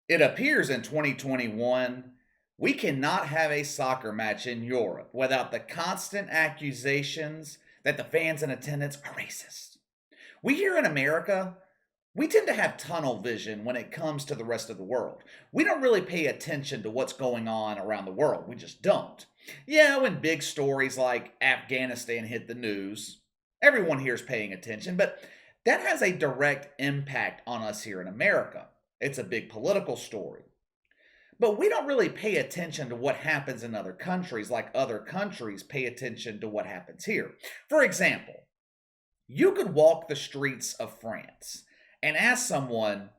It appears in 2021 we cannot have a soccer match in Europe without the constant accusations that the fans in attendance are racist. We here in America, we tend to have tunnel vision when it comes to the rest of the world. We don't really pay attention to what's going on around the world. We just don't. Yeah, when big stories like Afghanistan hit the news, everyone here is paying attention, but that has a direct impact on us here in America. It's a big political story. But we don't really pay attention to what happens in other countries like other countries pay attention to what happens here. For example, you could walk the streets of France and ask someone,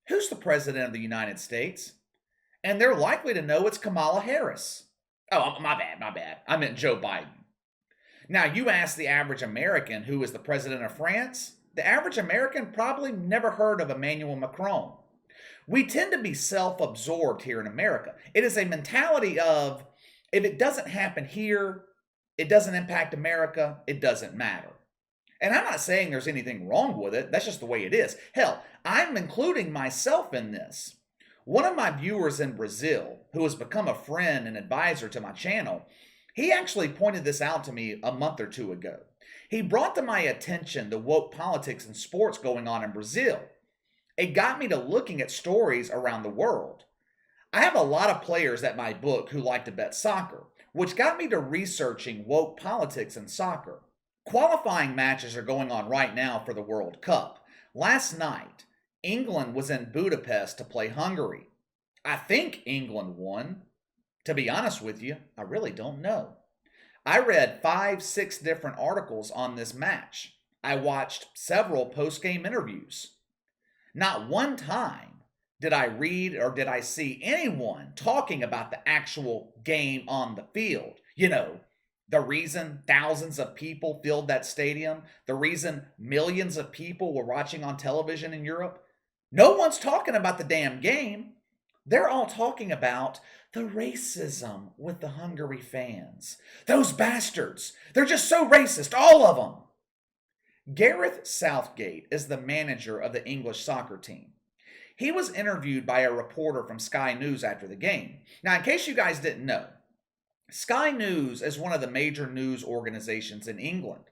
who's the president of the United States? And they're likely to know it's Kamala Harris. Oh, my bad. I meant Joe Biden. Now, you ask the average American who is the president of France, the average American probably never heard of Emmanuel Macron. We tend to be self-absorbed here in America. It is a mentality of, if it doesn't happen here, it doesn't impact America, it doesn't matter. And I'm not saying there's anything wrong with it. That's just the way it is. Hell, I'm including myself in this. One of my viewers in Brazil, who has become a friend and advisor to my channel, he actually pointed this out to me a month or two ago. He brought to my attention the woke politics and sports going on in Brazil. It got me to looking at stories around the world. I have a lot of players at my book who like to bet soccer, which got me to researching woke politics in soccer. Qualifying matches are going on right now for the World Cup. Last night, England was in Budapest to play Hungary. I think England won. To be honest with you, I really don't know. I read 5-6 different articles on this match. I watched several post-game interviews. Not one time did I read or did I see anyone talking about the actual game on the field. You know, the reason thousands of people filled that stadium, the reason millions of people were watching on television in Europe. No one's talking about the damn game. They're all talking about the racism with the Hungary fans. Those bastards. They're just so racist, all of them. Gareth Southgate is the manager of the English soccer team. He was interviewed by a reporter from Sky News after the game. Now, in case you guys didn't know, Sky News is one of the major news organizations in England.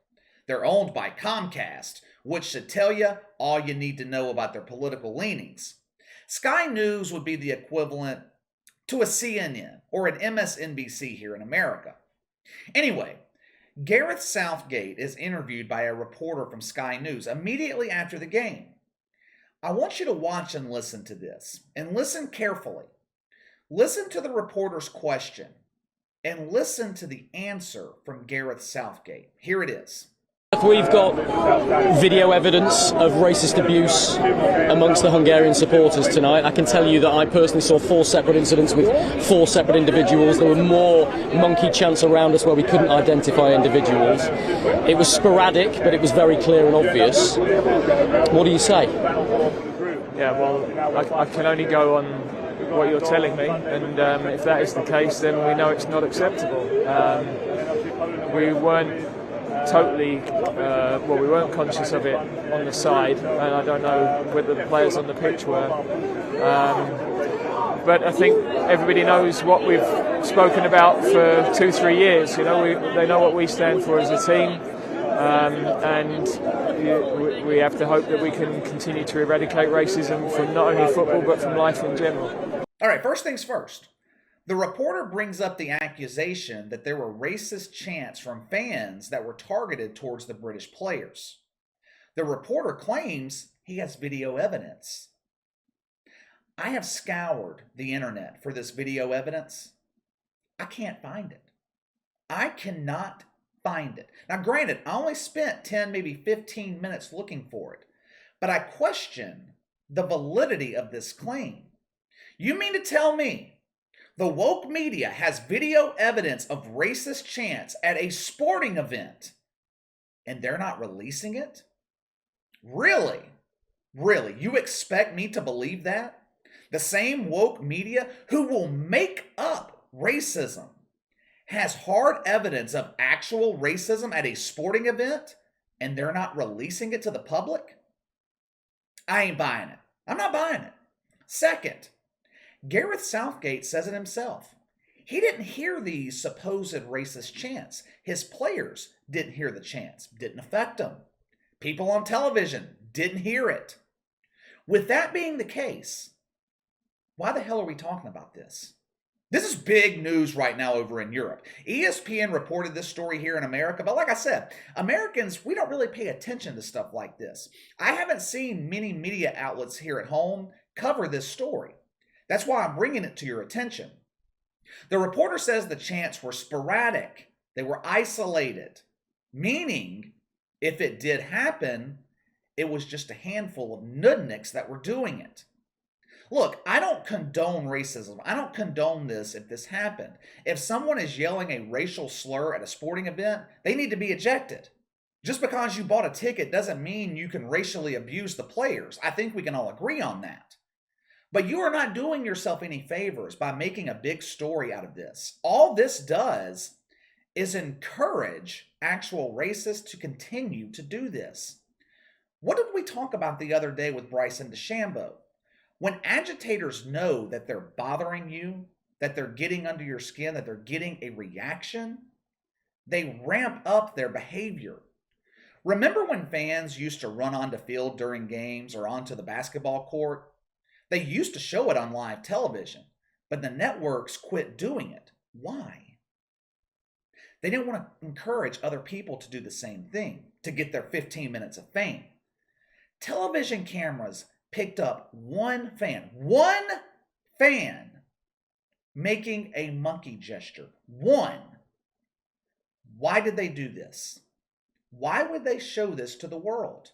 They're owned by Comcast, which should tell you all you need to know about their political leanings. Sky News would be the equivalent to a CNN or an MSNBC here in America. Anyway, Gareth Southgate is interviewed by a reporter from Sky News immediately after the game. I want you to watch and listen to this, and listen carefully. Listen to the reporter's question, and listen to the answer from Gareth Southgate. Here it is. We've got video evidence of racist abuse amongst the Hungarian supporters tonight. I can tell you that I personally saw 4 separate incidents with 4 separate individuals. There were more monkey chants around us where we couldn't identify individuals. It was sporadic, but it was very clear and obvious. What do you say? Yeah, well, I can only go on what you're telling me, and if that is the case, then we know it's not acceptable. We weren't totally, we weren't conscious of it on the side, and I don't know whether the players on the pitch were. But I think everybody knows what we've spoken about for 2-3 years. You know, they know what we stand for as a team, and we have to hope that we can continue to eradicate racism from not only football but from life in general. All right, first things first. The reporter brings up the accusation that there were racist chants from fans that were targeted towards the British players. The reporter claims he has video evidence. I have scoured the internet for this video evidence. I can't find it. I cannot find it. Now, granted, I only spent 10, maybe 15 minutes looking for it, but I question the validity of this claim. You mean to tell me the woke media has video evidence of racist chants at a sporting event and they're not releasing it? Really? Really? You expect me to believe that? The same woke media who will make up racism has hard evidence of actual racism at a sporting event and they're not releasing it to the public? I ain't buying it. I'm not buying it. Second, Gareth Southgate says it himself. He didn't hear these supposed racist chants. His players didn't hear the chants. Didn't affect them. People on television didn't hear it. With that being the case, why the hell are we talking about this? This is big news right now over in Europe. ESPN reported this story here in America, but like I said, Americans, we don't really pay attention to stuff like this. I haven't seen many media outlets here at home cover this story. That's why I'm bringing it to your attention. The reporter says the chants were sporadic. They were isolated, meaning if it did happen, it was just a handful of nudniks that were doing it. Look, I don't condone racism. I don't condone this if this happened. If someone is yelling a racial slur at a sporting event, they need to be ejected. Just because you bought a ticket doesn't mean you can racially abuse the players. I think we can all agree on that. But you are not doing yourself any favors by making a big story out of this. All this does is encourage actual racists to continue to do this. What did we talk about the other day with Bryson DeChambeau? When agitators know that they're bothering you, that they're getting under your skin, that they're getting a reaction, they ramp up their behavior. Remember when fans used to run onto field during games or onto the basketball court? They used to show it on live television, but the networks quit doing it. Why? They didn't want to encourage other people to do the same thing, to get their 15 minutes of fame. Television cameras picked up one fan making a monkey gesture. One. Why did they do this? Why would they show this to the world?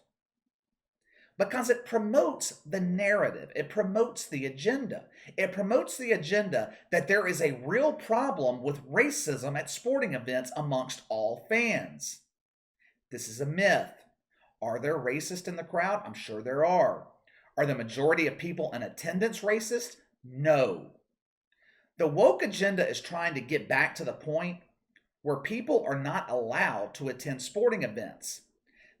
Because it promotes the narrative. It promotes the agenda. It promotes the agenda that there is a real problem with racism at sporting events amongst all fans. This is a myth. Are there racists in the crowd? I'm sure there are. Are the majority of people in attendance racist? No. The woke agenda is trying to get back to the point where people are not allowed to attend sporting events.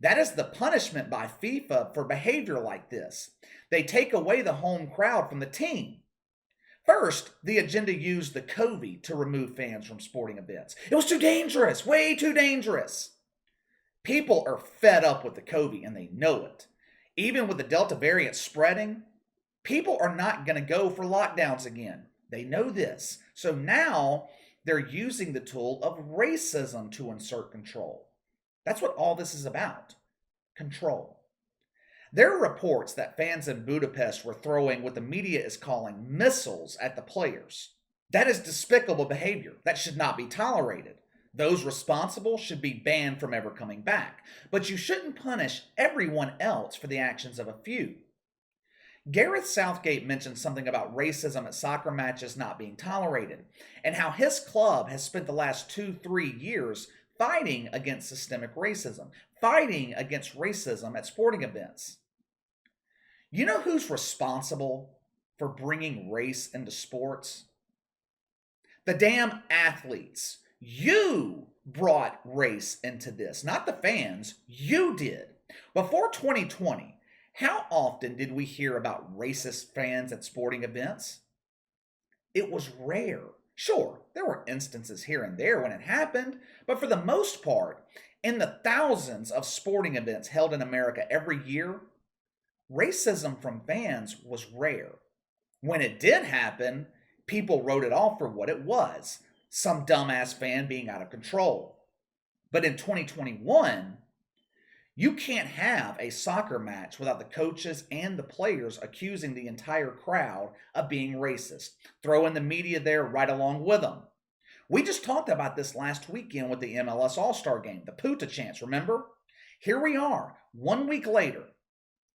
That is the punishment by FIFA for behavior like this. They take away the home crowd from the team. First, the agenda used the COVID to remove fans from sporting events. It was too dangerous, way too dangerous. People are fed up with the COVID and they know it. Even with the Delta variant spreading, people are not going to go for lockdowns again. They know this. So now they're using the tool of racism to insert control. That's what all this is about. Control. There are reports that fans in Budapest were throwing what the media is calling missiles at the players. That is despicable behavior. That should not be tolerated. Those responsible should be banned from ever coming back. But you shouldn't punish everyone else for the actions of a few. Gareth Southgate mentioned something about racism at soccer matches not being tolerated, and how his club has spent the last 2-3 years fighting against systemic racism, fighting against racism at sporting events. You know who's responsible for bringing race into sports? The damn athletes. You brought race into this, not the fans. You did. Before 2020, how often did we hear about racist fans at sporting events? It was rare. Sure, there were instances here and there when it happened, but for the most part, in the thousands of sporting events held in America every year, racism from fans was rare. When it did happen, people wrote it off for what it was. Some dumbass fan being out of control. But in 2021, you can't have a soccer match without the coaches and the players accusing the entire crowd of being racist. Throw in the media there right along with them. We just talked about this last weekend with the MLS All-Star Game, the Puta chants, remember? Here we are, 1 week later,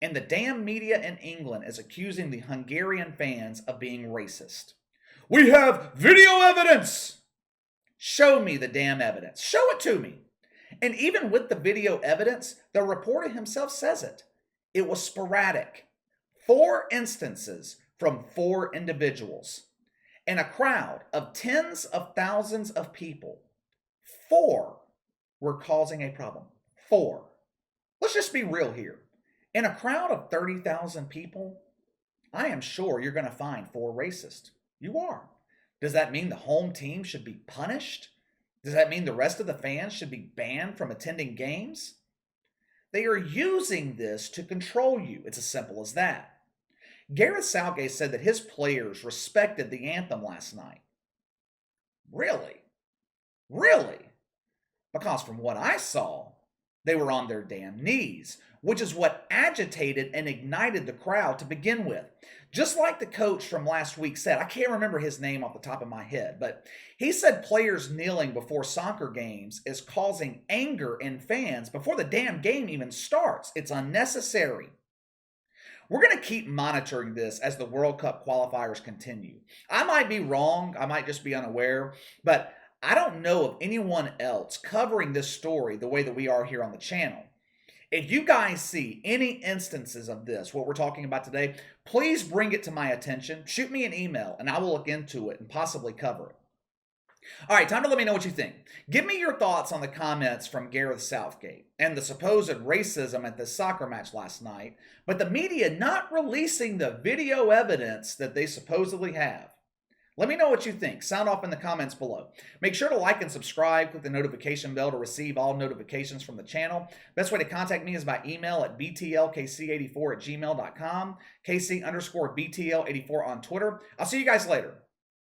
and the damn media in England is accusing the Hungarian fans of being racist. We have video evidence! Show me the damn evidence. Show it to me. And even with the video evidence, the reporter himself says it. It was sporadic. 4 instances from 4 individuals. In a crowd of tens of thousands of people, 4 were causing a problem. 4. Let's just be real here. In a crowd of 30,000 people, I am sure you're going to find 4 racist. You are. Does that mean the home team should be punished? Does that mean the rest of the fans should be banned from attending games? They are using this to control you. It's as simple as that. Gareth Southgate said that his players respected the anthem last night. Really? Really? Because from what I saw, they were on their damn knees, which is what agitated and ignited the crowd to begin with. Just like the coach from last week said, I can't remember his name off the top of my head, but he said players kneeling before soccer games is causing anger in fans before the damn game even starts. It's unnecessary. We're going to keep monitoring this as the World Cup qualifiers continue. I might be wrong, I might just be unaware, but I don't know of anyone else covering this story the way that we are here on the channel. If you guys see any instances of this, what we're talking about today, please bring it to my attention. Shoot me an email and I will look into it and possibly cover it. All right, time to let me know what you think. Give me your thoughts on the comments from Gareth Southgate and the supposed racism at the soccer match last night, but the media not releasing the video evidence that they supposedly have. Let me know what you think. Sound off in the comments below. Make sure to like and subscribe. Click the notification bell to receive all notifications from the channel. Best way to contact me is by email at btlkc84@gmail.com, KC_BTL84 on Twitter. I'll see you guys later.